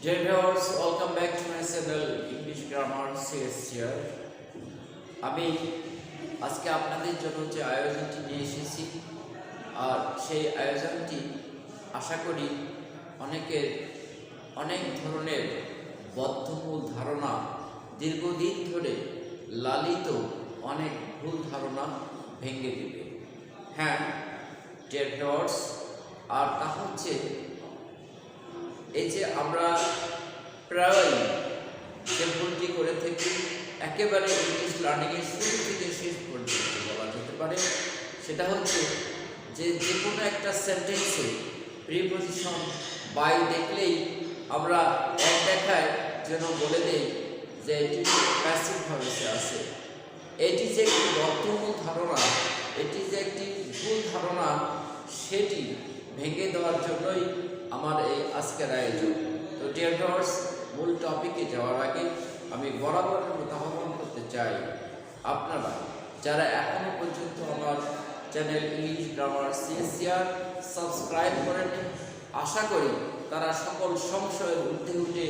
Dear viewers, welcome back to my channel English Grammar CS here. আমি আজকে আপনাদের জন্য যে আয়োজনটি নিয়ে এসেছি আর সেই আয়োজনটি আশা করি অনেকের অনেক ধরনের বদ্ধমূল ধারণা দীর্ঘদিন ধরে লালিত অনেক ভুল ধারণা ভেঙে দেবে। হ্যাঁ ডিয়ার ভিউয়ার্স, আর তা হচ্ছে এই যে আমরা প্রায় যে ভুলটি করে থাকি একেবারে ইংলিশ লার্নিংয়ের শুরু থেকে শেষ পর্যন্ত বলা যেতে পারে, সেটা হচ্ছে যে যে কোনো একটা সেন্টেন্সে প্রিপোজিশন বাই দেখলেই আমরা এক দেখায় যেন বলে দেই যে এটি প্যাসিভ ভয়েসে আছে। এটি যে একটি বদ্ধমূল ধারণা, এটি যে একটি ভুল ধারণা, সেটি ভেঙে দেওয়ার জন্যই আমার এই আজকের আয়োজন। তো ডিয়ার ভিউয়ার্স, মূল টপিকে যাওয়ার আগে আমি বরাবরের মতো আহ্বান করতে চাই, আপনারা যারা এখনও পর্যন্ত আমার channel English grammar CSCR subscribe করেননি, আশা করি তারা সকল সংশয়ের ঊর্ধ্বে উঠে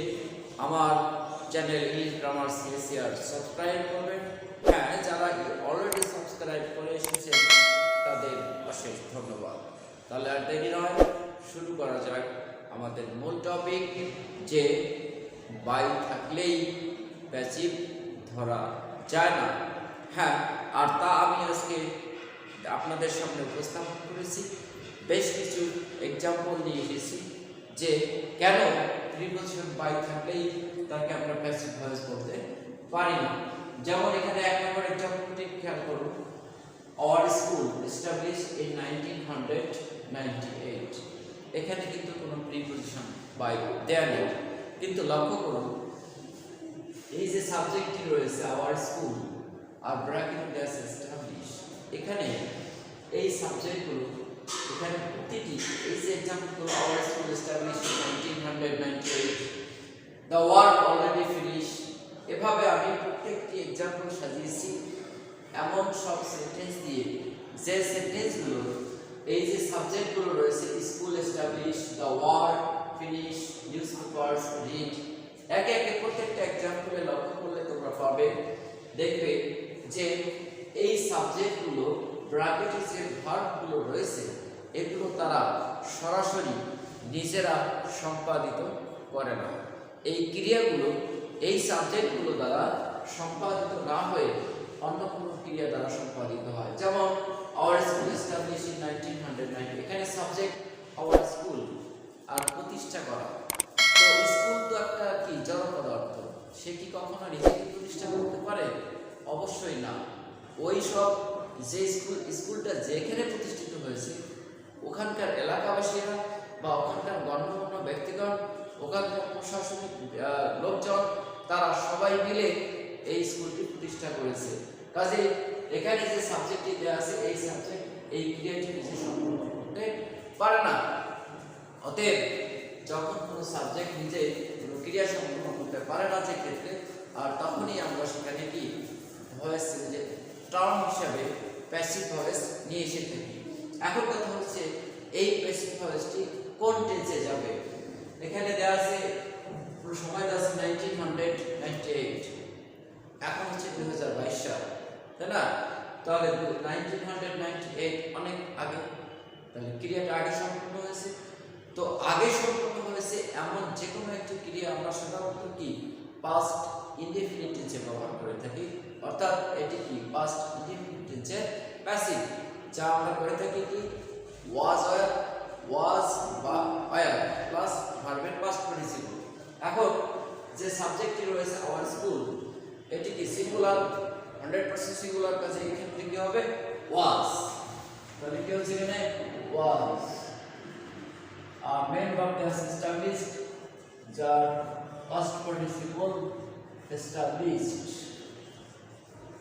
আমার channel English grammar CSCR subscribe করবেন। হ্যাঁ, যারা অলরেডি সাবস্ক্রাইব করে এসেছেন তাদের অশেষ ধন্যবাদ। তাহলে আর দেরি নয়, শুরু করা যাক আমাদের মূল টপিক, যে বাই থাকলেই প্যাসিভ ধরা যায় না। হ্যাঁ, আর তা আমি আজকে আপনাদের সামনে উপস্থাপন করেছি, বেশ কিছু এক্সাম্পল নিয়ে এসেছি যে কেন প্রিপোজিশন বাই থাকলেই তাকে আমরা প্যাসিভ ভয়েস বলতে পারি না। যেমন এখানে এক নম্বর এক্সাম্পলটি খেয়াল করুন, আওয়ার স্কুল এস্টাবলিশড ইন 1998। এখানে কিন্তু কোনো প্রিপোজিশন বাই দেয়া নেই, কিন্তু লক্ষ্য করুন এই যে সাবজেক্টটি রয়েছে আওয়ার স্কুল আর ব্র্যাকেট দ্যাটস এস্টাবলিশ, এখানে এই সাবজেক্টগুলো এখানে প্রতিটি এই যে example our school established in 1998, the work already finish, এভাবে আমি প্রত্যেকটি এক্সাম্পল সাজিয়েছি এমন সব সেন্টেন্স দিয়ে যে সেন্টেন্সগুলো এই যে সাবজেক্টগুলো রয়েছে school establish, the work finish, news papers read, একে একে প্রত্যেকটা এক্সাম্পলে লক্ষ্য করলে তোমরা পাবে, দেখবে যে এই সাবজেক্টগুলো ব্র্যাকেটে যে ভার্বগুলো রয়েছে এগুলো তারা সরাসরি নিজেরা সম্পাদিত করে না। এই ক্রিয়াগুলো এই সাবজেক্টগুলো দ্বারা সম্পাদিত না হয়ে অন্য কোনো ক্রিয়া দ্বারা সম্পাদিত হয়। যেমন আওয়ার স্কুল এস্টাবলিশড ইন 1990, এখানে সাবজেক্ট আওয়ার স্কুল আর প্রতিষ্ঠা করা। তো স্কুল তো একটা কি জড় পদার্থ, সে কি কখনো নিজেকে প্রতিষ্ঠা করতে পারে? অবশ্যই না। ওই সব যে স্কুলটা যেখানে প্রতিষ্ঠিত হয়েছে ওখানকার এলাকাবাসীরা বা ওখানকার গণ্যমান্য ব্যক্তিগণ, ওখানকার প্রশাসনিক লোকজন, তারা সবাই মিলে এই স্কুলটি প্রতিষ্ঠা করেছে। কাজে এখানে যে সাবজেক্টটি দেওয়া আছে এই সাবজেক্ট এই ক্রিয়াটি নিজে সম্পূর্ণ করতে পারে না। অতএব যখন কোনো সাবজেক্ট নিজে কোনো ক্রিয়া সম্পূর্ণ করতে পারে না যে ক্ষেত্রে, আর তখনই আমরা সেখানে কি ভয়েস যে টার্ম হিসাবে প্যাসিভ ভয়েস নিয়ে এসে থাকি। এখন কথা হচ্ছে এই প্যাসিভ ভয়েসটি কোন টেন্সে যাবে। এখানে দেওয়া আছে পুরো সময় দেওয়া আছে 1998, এখন হচ্ছে 2022 সাল, তাই না? তাহলে 1998 অনেক আগে, তাহলে ক্রিয়াটা আগে সম্পূর্ণ হয়েছে। তো আগে সম্পূর্ণ হয়েছে এমন যে কোনো একটি ক্রিয়া আমরা সাধারণত কি পাস্ট ইনডেফিনিট টেন্সে ব্যবহার করে থাকি, অর্থাৎ এটি কি পাস্ট ইনডেফিনিট টেন্সে প্যাসিভ, যা আমরা করে থাকি কি ওয়াজ বা ওয়্যার প্লাস ভার্বের পাস্ট পার্টিসিপল। এখন যে সাবজেক্টটি রয়েছে আওয়ার স্কুল, এটি কি সিঙ্গুলার, 100% সিঙ্গুলার, কাজে এখান থেকে কি হবে ওয়াজ। তাহলে কি হচ্ছে এখানে ওয়াজ। আর মেন ভার্ব দ্যাটস এস্টাবলিশড, যার পাস্ট পার্টিসিপল এস্টাবলিশড,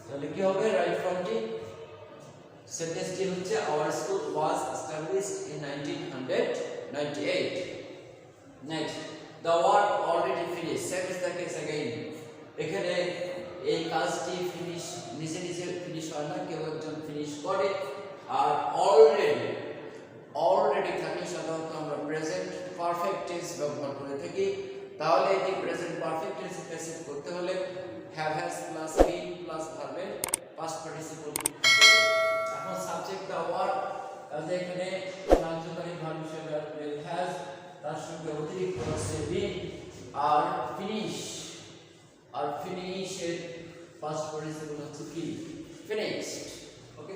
তাহলে কি হবে রাইট ফর্মটি। সেন্টেন্সটি হচ্ছে our school was established in 1998। Next, the work already finish, same is the case again. এখানে এই কাজটি ফিনিশ নিজে নিজে ফিনিশ হয় না, কেউ একজন ফিনিশ করে। আর অলরেডি থাকলে সাধারণত আমরা প্রেজেন্ট পারফেক্ট টেন্স ব্যবহার করে থাকি। তাহলে এটি প্রেজেন্ট পারফেক্ট টেন্সে প্যাসিভ করতে হলে have has plus been plus ভার্বের পাস্ট পার্টিসিপল। এখন সাবজেক্ট দা ওয়ার্ড, তাহলে এখানে কার্যকারী ভার্ব হিসেবে উইল হ্যাজ, তার সঙ্গে অতিরিক্ত আছে বিন আর ফিনিশের পাস্ট পার্টিসিপল হচ্ছে কি finished. Okay,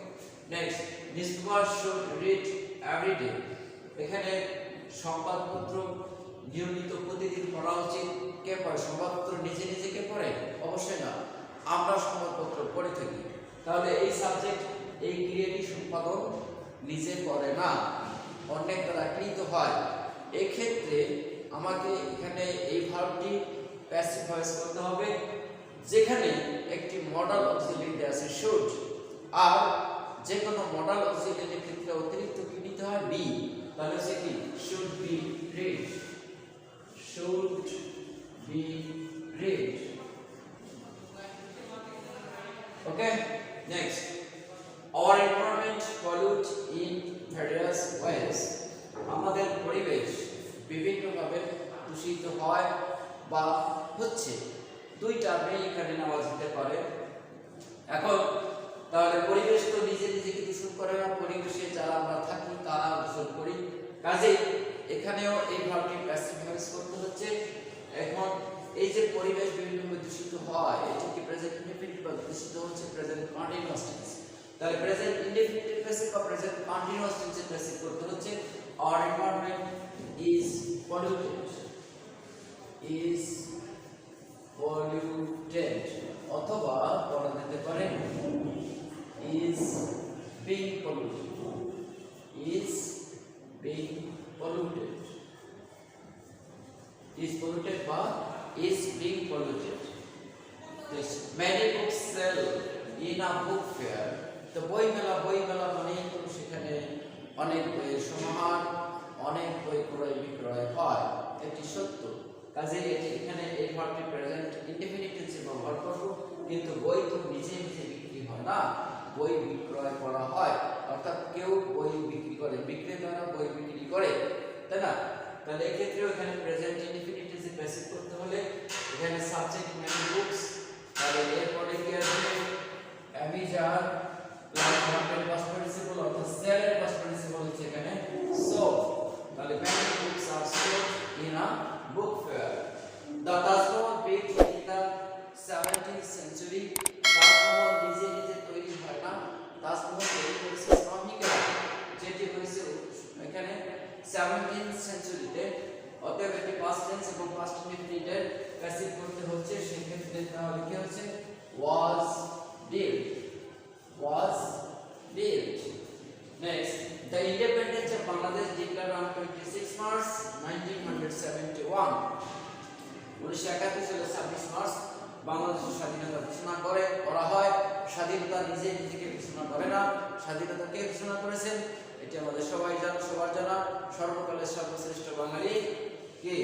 next newspaper should read everyday. এখানে সংবাদপত্র নিয়মিত প্রতিদিন পড়া উচিত। কে পড়ে সংবাদপত্র? নিজে নিজে কে পড়ে? অবশ্যই না, আমরা সংবাদপত্র পড়ে থাকি। তাহলে এই সাবজেক্ট এই ক্রিয়াটি সম্পাদন নিজে করে না, অনেক দ্বারা কৃত হয়। এক্ষেত্রে আমাকে এখানে এই ভার্বটি প্যাসিভ ভয়েস করতে হবে, যেখানে একটি মডাল অক্সিলারি আছে শুড, আর যে কোনো মডাল অক্সিলারির ক্ষেত্রে অতিরিক্ত কি নিতে হয়? বি। তাহলে সে কি should be read, should be read. Okay, next our environment pollute in various ways। আমাদের পরিবেশ বিভিন্নভাবে দূষিত হয় বা হচ্ছে, দুইটা মেয়ে এখানে নেওয়া যেতে পারে। এখন তাহলে পরিবেশ তো নিজে নিজেকে দূষণ করে না, পরিবেশে যারা আমরা থাকি তারা দূষণ করি। কাজেই এখানেও এই ভার্বটি প্যাসিভ ভয়েস করতে হচ্ছে। এখন এই যে পরিবেশ বিভিন্নভাবে দূষিত হয়, এটি কি প্রেজেন্ট ইনডেফিনিট বা দূষিত হচ্ছে প্রেজেন্ট কন্টিনিউয়াস টেন্স। তাহলে প্রেজেন্ট ইনডেফিনিট প্যাসিভ বা প্রেজেন্ট কন্টিনিউয়াস টেন্সে প্যাসিভ করতে হচ্ছে our environment is polluted, is polluted, অথবা বলা যেতে পারে is being polluted, is being polluted, is polluted বা is being polluted. This many books sell in a book fair। তো বই মেলা মানে তো সেখানে অনেক বইয়ের সমাহার, অনেক বই ক্রয় বিক্রয় হয়, এটি সত্য। কাজে এটি এখানে এই ভার্বটি প্রেজেন্ট ইনডেফিনিট টেন্সে ব্যবহার করব, কিন্তু বই তো নিজে নিজে বিক্রি হয় না, বই বিক্রয় করা হয়, অর্থাৎ কেউ বই বিক্রি করে, বিক্রেতারা বই বিক্রি করে, তাই না? তাহলে এই ক্ষেত্রে এখানে প্রেজেন্ট ইনডেফিনিট টেন্সে প্যাসিভ করতে হলে এখানে সাবজেক্ট মেনি বুকস, তাহলে এরপরে কি আসবে? অ্যামিজার প্লাস ভার্বের পাস্ট পার্টিসিপল, অর্থাৎ সেল এর পাস্ট পার্টিসিপল হচ্ছে এখানে sold। তাহলে many books are sold in a book fair। The Taj Mahal built in the 17th century। Taj Mahal নিজে নিজে তৈরি হয় না, তাজমহল তৈরি করেছে শ্রমিকেরা, যেটি হয়েছে এখানে 17th সেঞ্চুরিতে। অতএব এটি পাস্ট টেন্স এবং পাস্ট ইনডেফিনিটের প্যাসিভ করতে হচ্ছে, সেক্ষেত্রে তাহলে কি হচ্ছে? was built, was built। Next, the independence of Bangladesh declared on 26 March 1971। 1971 সালে 26 মার্চ বাংলাদেশের স্বাধীনতা ঘোষণা করা হয়। স্বাধীনতা নিজে নিজেকে ঘোষণা করে না, স্বাধীনতা কে ঘোষণা করেছেন? এটি আমাদের সবার জানা সর্বকালের সর্বশ্রেষ্ঠ বাঙালি কে?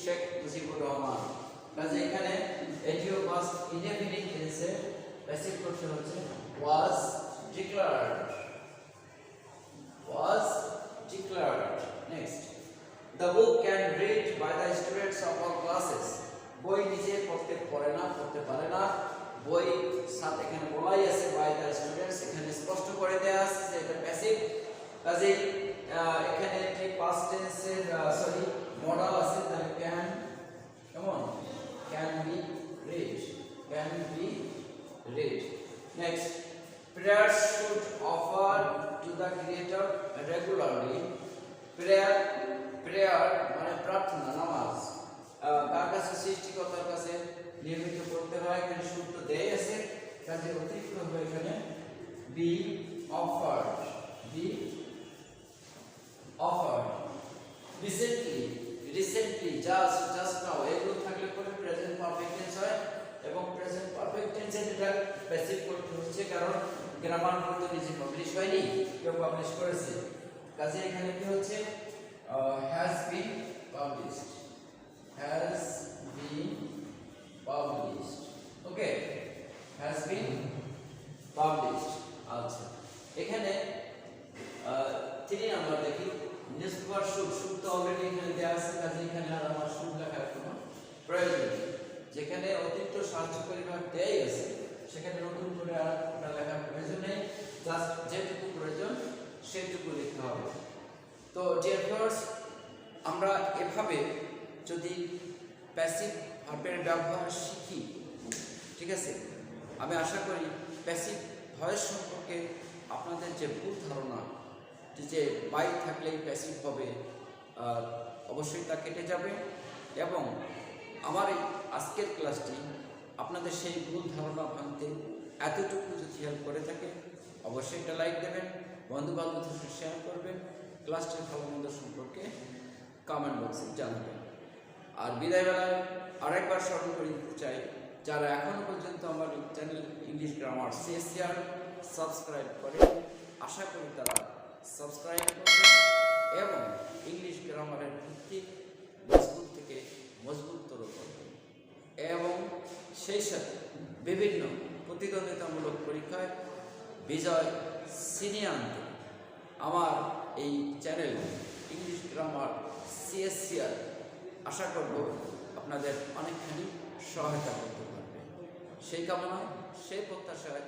শেখ মুজিবুর রহমান। কাজে এখানে এটিও পাস্ট ইনডেফিনিট টেন্সে প্যাসিভ করতে হচ্ছে was declared, was declared। Next, the book can read by the students of all classes। বই নিজে পড়তে পারে না, বই সাথে এখানে বলাই আছে by the students, এখানে স্পষ্ট করে দেয়া আছে যে এটা প্যাসিভ। কাজে এখানে একটি পাস্ট টেন্সের মডাল আছে, তাহলে can, কেমন? can be read, can be read। Next, prayers should offer to the creator regularly। prayer মানে প্রার্থনা, নামাজ, কার কাছে? সৃষ্টিকর্তার কাছে নিয়মিত করতে হয়। এখানে শুড তো দেই আছে, কাজে অতিরিক্ত হবে এখানে be offered, be offered। recently, just now, এগুলো থাকলে পরে প্রেজেন্ট পারফেক্ট টেন্স হয়, এবং প্রেজেন্ট পারফেক্ট টেন্সে এটা প্যাসিভ করতে হচ্ছে, কারণ গ্রামার বই নিজে পাবলিশ হয়নি, কেউ পাবলিশ করেছে। কাজে এখানে কি হচ্ছে? has been published, has been published। Okay, has been published। আচ্ছা, এখানে 3 নাম্বার দেখি, নিউজপেপার শুড তো অলরেডি এখানে দেওয়া আছে, কাজে এখানে আর আমার শুড লেখার কোনো প্যারাগ্রাফ দেয়াই আছে, সেখানে নতুন করে আর ওটা লেখার প্রয়োজন নেই, জাস্ট যেটুকু প্রয়োজন সেটুকু লিখতে হবে। তো ডিয়ার ভিউয়ার্স, আমরা এভাবে যদি প্যাসিভ ভার্বের ব্যবহার শিখি, ঠিক আছে, আমি আশা করি প্যাসিভ ভয়েস সম্পর্কে আপনাদের যে ভুল ধারণা যে বাই থাকলেই প্যাসিভ হবে, অবশ্যই তা কেটে যাবে। এবং আমার এই আজকের ক্লাসটি আপনাদের সেই ভুল ধারণা ভাঙতে এতটুকু যদি হেল্প করে থাকে, অবশ্যই একটা লাইক দেবেন, বন্ধু বান্ধবদের সাথে শেয়ার করবেন, ক্লাসটির ভালো মন্দ সম্পর্কে কমেন্ট বক্সে জানাবেন। আর বিদায়বেলায় আরেকবার স্মরণ করে দিতে চাই, যারা এখনও পর্যন্ত আমার channel English grammar CSCR subscribe করে, আশা করি তারা সাবস্ক্রাইব করবেন এবং ইংলিশ গ্রামারের ভিত্তি মজবুত থেকে মজবুততর করবেন এবং সেই সাথে বিভিন্ন প্রতিদ্বন্দ্বিতামূলক পরীক্ষায় বিজয় ছিনিয়ে আনতে আমার এই চ্যানেল ইংলিশ গ্রামার CSCR আশা করব আপনাদের অনেকখানি সহায়তা করতে পারবে। সেই কামনায়, সেই প্রত্যাশায়